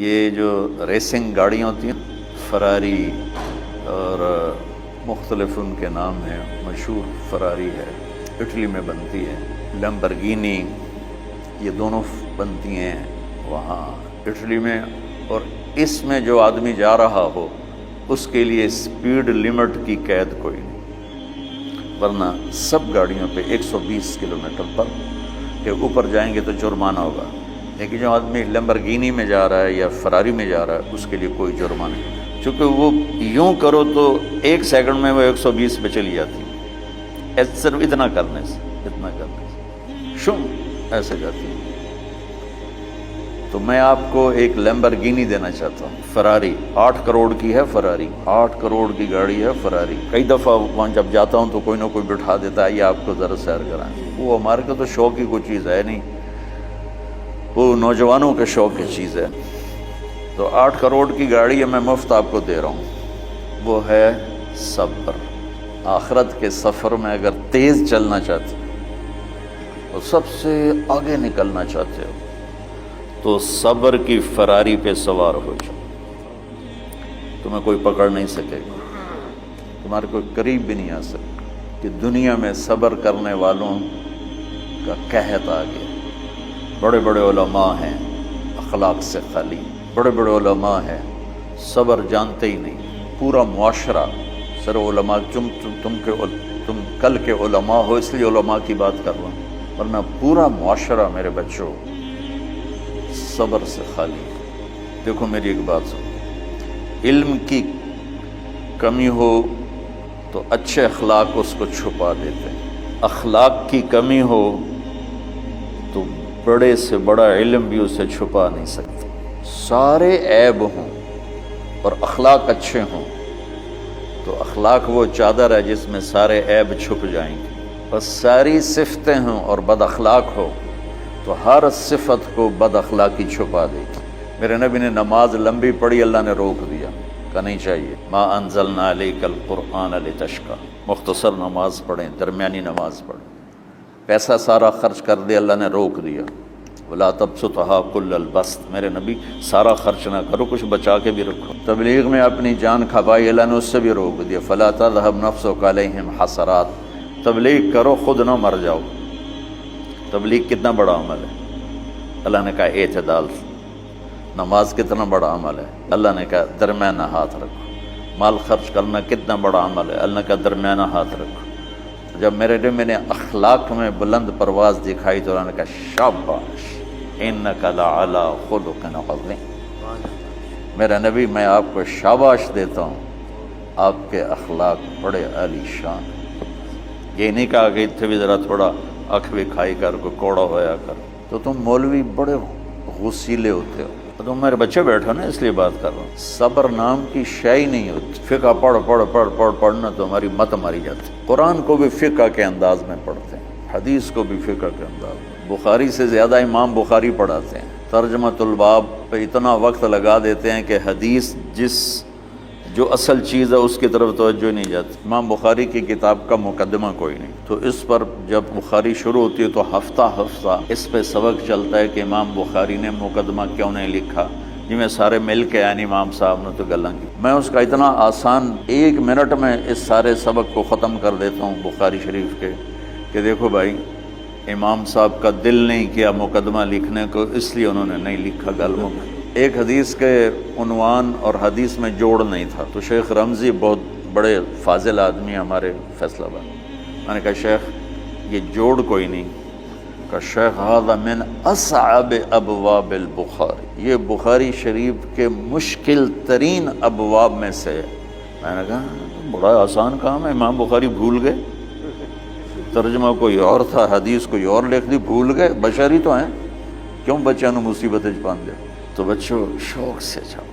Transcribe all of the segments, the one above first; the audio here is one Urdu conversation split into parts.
یہ جو ریسنگ گاڑیاں ہوتی ہیں فراری اور مختلف ان کے نام ہیں، مشہور فراری ہے، اٹلی میں بنتی ہے، لیمبرگینی، یہ دونوں بنتی ہیں وہاں اٹلی میں۔ اور اس میں جو آدمی جا رہا ہو اس کے لیے سپیڈ لمٹ کی قید کوئی نہیں، ورنہ سب گاڑیوں پہ 120 کلومیٹر پر کے اوپر جائیں گے تو جرمانہ ہوگا، لیکن جو آدمی لیمبرگینی میں جا رہا ہے یا فراری میں جا رہا ہے اس کے لیے کوئی جرمانہ نہیں، چونکہ وہ یوں کرو تو 1 سیکنڈ میں وہ 120 پہ چلی جاتی ہے، صرف اتنا کرنے سے شم ایسے جاتی ہے۔ تو میں آپ کو ایک لیمبرگینی دینا چاہتا ہوں، فراری 8 کروڑ کی ہے، فراری 8 کروڑ کی گاڑی ہے فراری۔ کئی دفعہ وہاں جب جاتا ہوں تو کوئی نہ کوئی بٹھا دیتا ہے، یہ آپ کو ذرا سیر کرائیں، وہ ہمارے کو تو شوق کی کوئی چیز ہے نہیں، وہ نوجوانوں کے شوق کی چیز ہے۔ تو 8 کروڑ کی گاڑی ہے، میں مفت آپ کو دے رہا ہوں، وہ ہے صبر۔ آخرت کے سفر میں اگر تیز چلنا چاہتے ہو اور سب سے آگے نکلنا چاہتے ہو تو صبر کی فراری پہ سوار ہو جاؤ، تمہیں کوئی پکڑ نہیں سکے گا، تمہارے کوئی قریب بھی نہیں آ سکے، کہ دنیا میں صبر کرنے والوں کا قحط آ گیا۔ بڑے بڑے علماء ہیں اخلاق سے خالی، بڑے بڑے علماء ہیں صبر جانتے ہی نہیں، پورا معاشرہ سر علماء، تم کل کے علماء ہو اس لیے علماء کی بات کر رہا ہوں، ورنہ پورا معاشرہ میرے بچوں صبر سے خالی۔ دیکھو میری ایک بات سنو، علم کی کمی ہو تو اچھے اخلاق اس کو چھپا دیتے ہیں، اخلاق کی کمی ہو تو بڑے سے بڑا علم بھی اسے چھپا نہیں سکتے۔ سارے عیب ہوں اور اخلاق اچھے ہوں تو اخلاق وہ چادر ہے جس میں سارے عیب چھپ جائیں گے، بس ساری صفتیں ہوں اور بد اخلاق ہو تو ہر صفت کو بد اخلاقی چھپا دے گی۔ میرے نبی نے نماز لمبی پڑھی، اللہ نے روک دیا، کہ نہیں چاہیے، ما انزلنا علیک القرآن لتشقی، مختصر نماز پڑھیں، درمیانی نماز پڑھیں۔ پیسہ سارا خرچ کر دے، اللہ نے روک دیا، ولا تبسطھا کل البسط، میرے نبی سارا خرچ نہ کرو، کچھ بچا کے بھی رکھو۔ تبلیغ میں اپنی جان کھپائی، اللہ نے اس سے بھی روک دیا، فلا تذهب نفسک علیہم حسرات، تبلیغ کرو خود نہ مر جاؤ۔ تبلیغ کتنا بڑا عمل ہے، اللہ نے کہا اعتدال۔ نماز کتنا بڑا عمل ہے، اللہ نے کہا درمیانہ ہاتھ رکھو۔ مال خرچ کرنا کتنا بڑا عمل ہے، اللہ نے کہا درمیانہ ہاتھ رکھو۔ جب میرے لیے میں نے اخلاق میں بلند پرواز دکھائی تو اللہ نے کہا شاباش انک لعلی خلق عظیم۔ میرا نبی میں آپ کو شاباش دیتا ہوں، آپ کے اخلاق بڑے عالی شان۔ یہ نہیں کہا کہ اتنے بھی ذرا تھوڑا اکھ بھی کھائی کر کو کوڑا ہویا کر، تو تم مولوی بڑے غسیلے ہوتے ہو، تم میرے بچے بیٹھو نا اس لیے بات کر رہا ہوں۔ صبر نام کی شے ہی نہیں ہوتی، فقہ پڑھنا تو ہماری مت ماری جاتی۔ قرآن کو بھی فقہ کے انداز میں پڑھتے ہیں، حدیث کو بھی فقہ کے انداز میں، بخاری سے زیادہ امام بخاری پڑھاتے ہیں، ترجمۃ الباب پہ اتنا وقت لگا دیتے ہیں کہ حدیث جو اصل چیز ہے اس کی طرف توجہ نہیں جاتی۔ امام بخاری کی کتاب کا مقدمہ کوئی نہیں، تو اس پر جب بخاری شروع ہوتی ہے تو ہفتہ اس پہ سبق چلتا ہے کہ امام بخاری نے مقدمہ کیوں نہیں لکھا، جی میں سارے مل کے یعنی امام صاحب نے تو گلاں کی۔ میں اس کا اتنا آسان 1 منٹ میں اس سارے سبق کو ختم کر دیتا ہوں بخاری شریف کے، کہ دیکھو بھائی امام صاحب کا دل نہیں کیا مقدمہ لکھنے کو، اس لیے انہوں نے نہیں لکھا گلوں میں۔ ایک حدیث کے عنوان اور حدیث میں جوڑ نہیں تھا، تو شیخ رمزی بہت بڑے فاضل آدمی ہمارے فیصلہ آباد، میں نے کہا شیخ یہ جوڑ کوئی نہیں، کہ شیخ ھذا من اصعب ابواب البخاری، یہ بخاری شریف کے مشکل ترین ابواب میں سے ہے۔ میں نے کہا بڑا آسان کام ہے، امام بخاری بھول گئے، ترجمہ کوئی اور تھا، حدیث کوئی اور لکھ دی، بھول گئے، بشر ہی تو ہیں، کیوں بچوں نے مصیبت پان دے۔ تو بچوں شوق سے جاؤ،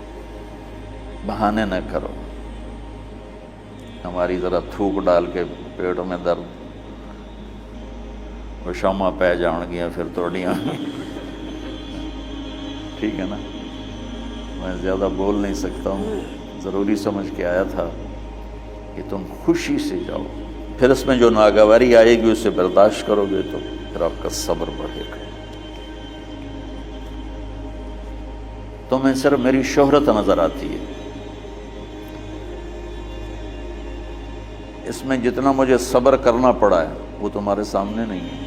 بہانے نہ کرو، ہماری ذرا تھوک ڈال کے پیٹوں میں درد، وہ شامہ پہ جان گیا پھر توڑیاں، ٹھیک ہے نا۔ میں زیادہ بول نہیں سکتا ہوں، ضروری سمجھ کے آیا تھا کہ تم خوشی سے جاؤ، پھر اس میں جو ناگواری آئے گی اسے برداشت کرو گے تو پھر آپ کا صبر بڑھے گا۔ تمہیں صرف میری شہرت نظر آتی ہے، اس میں جتنا مجھے صبر کرنا پڑا ہے وہ تمہارے سامنے نہیں ہے،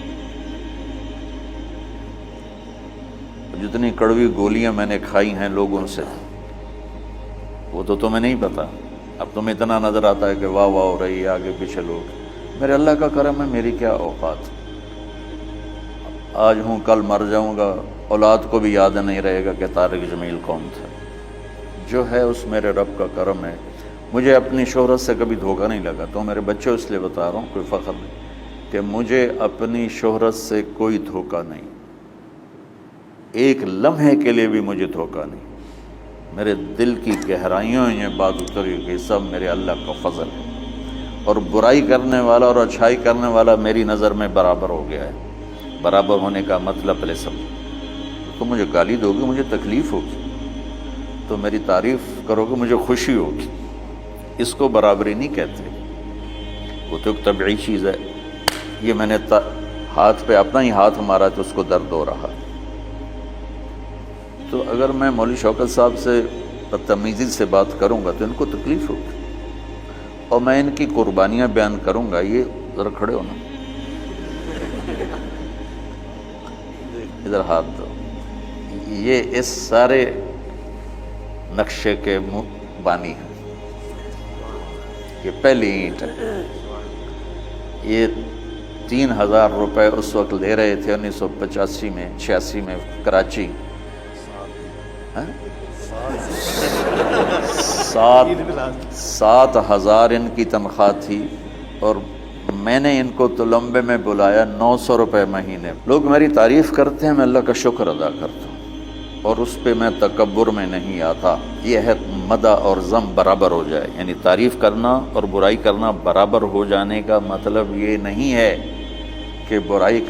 جتنی کڑوی گولیاں میں نے کھائی ہیں لوگوں سے وہ تو تمہیں نہیں پتا۔ اب تمہیں اتنا نظر آتا ہے کہ واہ واہ ہو رہی ہے آگے پیچھے لوگ، میرے اللہ کا کرم ہے، میری کیا اوقات، آج ہوں کل مر جاؤں گا، اولاد کو بھی یاد نہیں رہے گا کہ طارق جمیل کون تھا۔ جو ہے اس میرے رب کا کرم ہے، مجھے اپنی شہرت سے کبھی دھوکہ نہیں لگا، تو میرے بچوں اس لیے بتا رہا ہوں، کوئی فخر نہیں کہ مجھے اپنی شہرت سے کوئی دھوکہ نہیں، ایک لمحے کے لیے بھی مجھے دھوکہ نہیں، میرے دل کی گہرائیوں یہ بات اتری کہ سب میرے اللہ کا فضل ہے، اور برائی کرنے والا اور اچھائی کرنے والا میری نظر میں برابر ہو گیا ہے۔ برابر ہونے کا مطلب پہلے سمجھو، تو مجھے گالی دو گے مجھے تکلیف ہوگی، تو میری تعریف کرو گے مجھے خوشی ہوگی، اس کو برابری نہیں کہتے، وہ تو ایک طبعی چیز ہے۔ یہ میں نے ہاتھ پہ اپنا ہی ہاتھ مارا تو اس کو درد ہو رہا، تو اگر میں مولوی شوکت صاحب سے بدتمیزی سے بات کروں گا تو ان کو تکلیف ہوگی، اور میں ان کی قربانیاں بیان کروں گا، یہ ذرا کھڑے ہونا، ادھر ہاتھ دو، یہ اس سارے نقشے کے بانی ہیں، یہ پہلی اینٹ ہے، یہ 3000 روپے اس وقت لے رہے تھے 1985 میں 86 میں کراچی، 7,000 ان کی تنخواہ تھی، اور میں نے ان کو تلمبے میں بلایا 900 روپے مہینے۔ لوگ میری تعریف کرتے ہیں، میں اللہ کا شکر ادا کرتا ہوں، اور اس پہ میں تکبر میں نہیں آتا۔ یہ ہے مدح اور ذم برابر ہو جائے، یعنی تعریف کرنا اور برائی کرنا برابر ہو جانے کا مطلب یہ نہیں ہے کہ برائی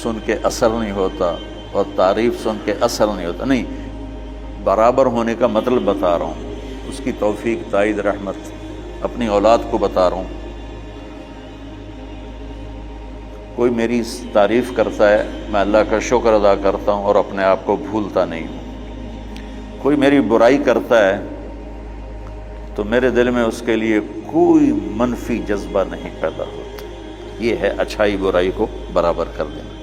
سن کے اثر نہیں ہوتا اور تعریف سن کے اثر نہیں ہوتا، نہیں، برابر ہونے کا مطلب بتا رہا ہوں، اس کی توفیق تائید رحمت اپنی اولاد کو بتا رہا ہوں۔ کوئی میری تعریف کرتا ہے میں اللہ کا شکر ادا کرتا ہوں اور اپنے آپ کو بھولتا نہیں ہوں، کوئی میری برائی کرتا ہے تو میرے دل میں اس کے لیے کوئی منفی جذبہ نہیں پیدا ہوتا، یہ ہے اچھائی برائی کو برابر کر دینا۔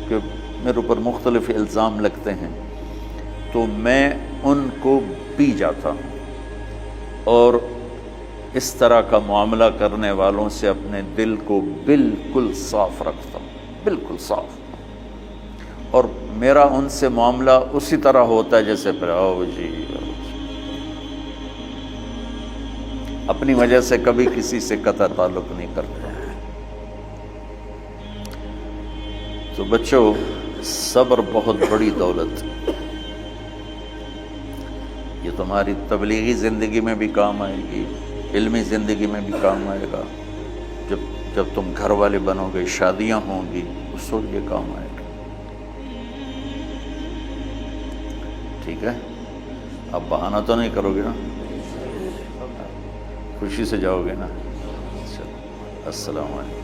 کہ میرے اوپر مختلف الزام لگتے ہیں تو میں ان کو پی جاتا ہوں، اور اس طرح کا معاملہ کرنے والوں سے اپنے دل کو بالکل صاف رکھتا ہوں، بالکل صاف، اور میرا ان سے معاملہ اسی طرح ہوتا ہے جیسے پھر آؤ جی، اپنی وجہ سے کبھی کسی سے قطع تعلق نہیں کرتا۔ تو بچوں، صبر بہت بڑی دولت، یہ تمہاری تبلیغی زندگی میں بھی کام آئے گی، علمی زندگی میں بھی کام آئے گا، جب تم گھر والے بنو گے، شادیاں ہوں گی، اس وقت یہ کام آئے گا، ٹھیک ہے؟ اب بہانہ تو نہیں کرو گے نا، خوشی سے جاؤ گے نا؟ السلام علیکم۔